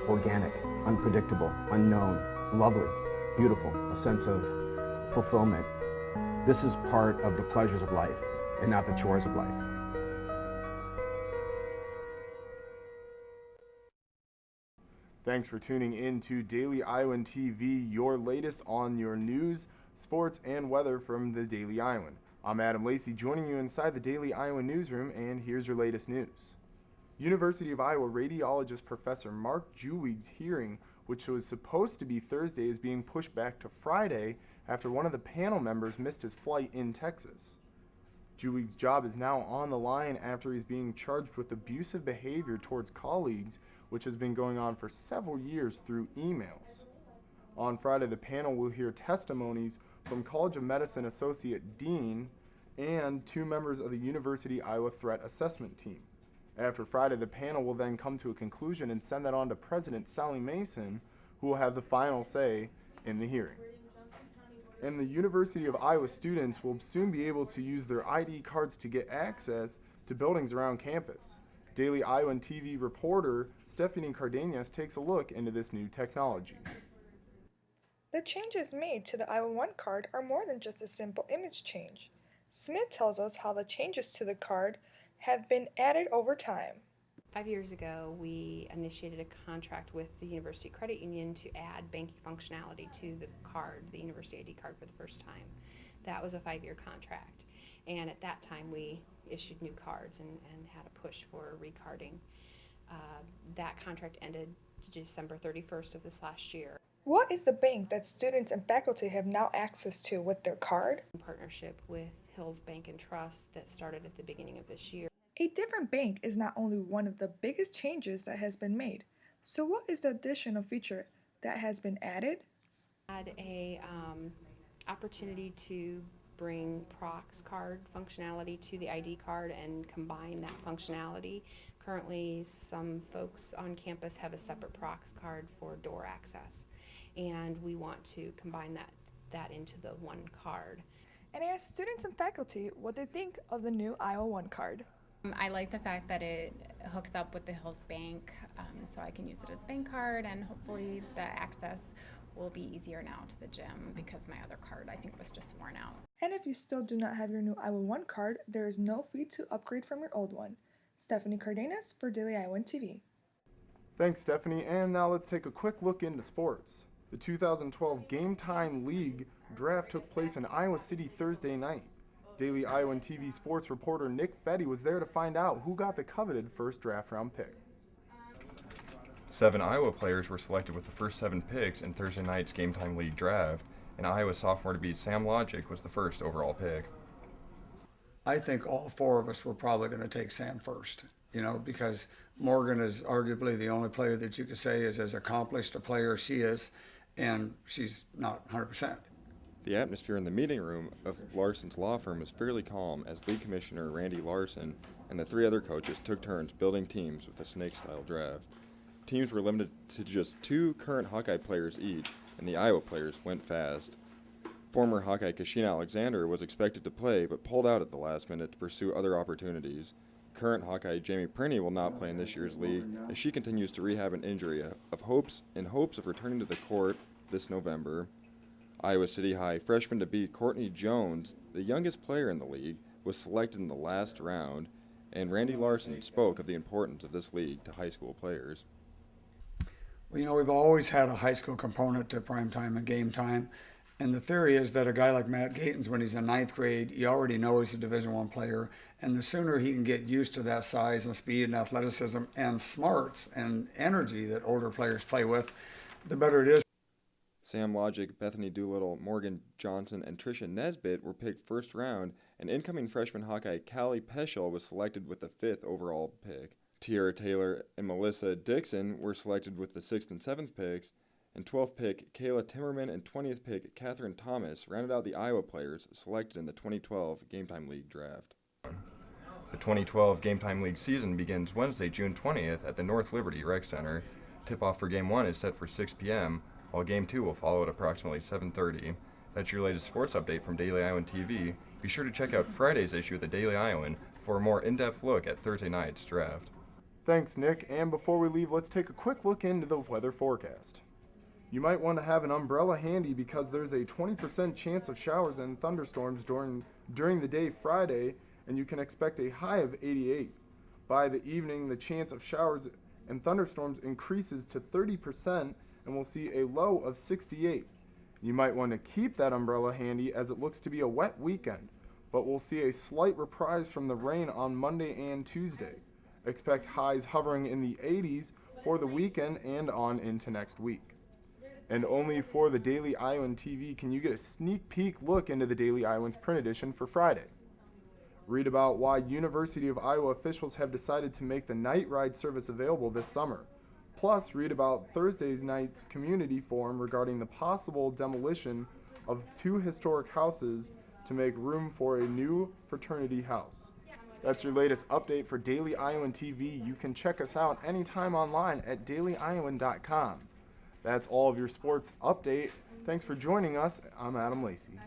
organic, unpredictable, unknown, lovely, beautiful, a sense of fulfillment. This is part of the pleasures of life and not the chores of life. Thanks for tuning in to Daily Iowan TV, your latest on your news, sports, and weather from the Daily Iowan. I'm Adam Lacey, joining you inside the Daily Iowan newsroom, and here's your latest news. University of Iowa radiologist Professor Mark Jewig's hearing, which was supposed to be Thursday, is being pushed back to Friday after one of the panel members missed his flight in Texas. Jewig's job is now on the line after he's being charged with abusive behavior towards colleagues, which has been going on for several years through emails. On Friday, the panel will hear testimonies from College of Medicine Associate Dean and 2 members of the University Iowa Threat Assessment Team. After Friday, the panel will then come to a conclusion and send that on to President Sally Mason, who will have the final say in the hearing. And the University of Iowa students will soon be able to use their ID cards to get access to buildings around campus. Daily Iowan TV reporter Stephanie Cardenas takes a look into this new technology. The changes made to the Iowa One card are more than just a simple image change. Smith tells us how the changes to the card have been added over time. 5 years ago, we initiated a contract with the University Credit Union to add banking functionality to the card, the University ID card, for the first time. That was a 5-year contract, and at that time we issued new cards and had a push for recarding. That contract ended December 31st of this last year. What is the bank that students and faculty have now access to with their card? In partnership with Hills Bank and Trust that started at the beginning of this year. A different bank is not only one of the biggest changes that has been made. So what is the additional feature that has been added? Had a opportunity to bring Prox card functionality to the ID card and combine that functionality. Currently, some folks on campus have a separate Prox card for door access, and we want to combine that into the one card. And I asked students and faculty what they think of the new Iowa One card. I like the fact that it hooks up with the Hills Bank, so I can use it as a bank card, and hopefully the access will be easier now to the gym because my other card, I think, was just worn out. And if you still do not have your new Iowa One card, there is no fee to upgrade from your old one. Stephanie Cardenas for Daily Iowan TV. Thanks, Stephanie. And now let's take a quick look into sports. The 2012 Game Time League draft took place in Iowa City Thursday night. Daily Iowan TV sports reporter Nick Fetty was there to find out who got the coveted first draft round pick. 7 Iowa players were selected with the first 7 picks in Thursday night's Game Time League draft, and Iowa sophomore to be Sam Logic was the first overall pick. I think all 4 of us were probably going to take Sam first, because Morgan is arguably the only player that you could say is as accomplished a player as she is, and she's not 100%. The atmosphere in the meeting room of Larson's law firm was fairly calm as lead commissioner Randy Larson and the 3 other coaches took turns building teams with a snake-style draft. Teams were limited to just 2 current Hawkeye players each, and the Iowa players went fast. Former Hawkeye Kashina Alexander was expected to play but pulled out at the last minute to pursue other opportunities. Current Hawkeye Jamie Prinny will not play in this year's league as she continues to rehab an injury in hopes of returning to the court this November. Iowa City High freshman-to-be Courtney Jones, the youngest player in the league, was selected in the last round, and Randy Larson spoke of the importance of this league to high school players. Well, we've always had a high school component to prime time and game time, and the theory is that a guy like Matt Gatens, when he's in 9th grade, you already know he's a Division I player, and the sooner he can get used to that size and speed and athleticism and smarts and energy that older players play with, the better it is. Sam Logic, Bethany Doolittle, Morgan Johnson, and Tricia Nesbitt were picked first round, and incoming freshman Hawkeye Callie Peschel was selected with the 5th overall pick. Tiara Taylor and Melissa Dixon were selected with the 6th and 7th picks, and 12th pick Kayla Timmerman and 20th pick Catherine Thomas rounded out the Iowa players selected in the 2012 Game Time League draft. The 2012 Game Time League season begins Wednesday, June 20th at the North Liberty Rec Center. Tip-off for Game 1 is set for 6 p.m., while Game 2 will follow at approximately 7:30. That's your latest sports update from Daily Iowan TV. Be sure to check out Friday's issue of the Daily Iowan for a more in-depth look at Thursday night's draft. Thanks, Nick. And before we leave, let's take a quick look into the weather forecast. You might want to have an umbrella handy because there's a 20% chance of showers and thunderstorms during the day Friday, and you can expect a high of 88. By the evening, the chance of showers and thunderstorms increases to 30%, and we'll see a low of 68. You might want to keep that umbrella handy as it looks to be a wet weekend, but we'll see a slight reprise from the rain on Monday and Tuesday. Expect highs hovering in the 80s for the weekend and on into next week. And only for the Daily Iowan TV can you get a sneak peek look into the Daily Iowan's print edition for Friday. Read about why University of Iowa officials have decided to make the night ride service available this summer. Plus, read about Thursday night's community forum regarding the possible demolition of 2 historic houses to make room for a new fraternity house. That's your latest update for Daily Iowan TV. You can check us out anytime online at dailyiowan.com. That's all of your sports update. Thanks for joining us. I'm Adam Lacey.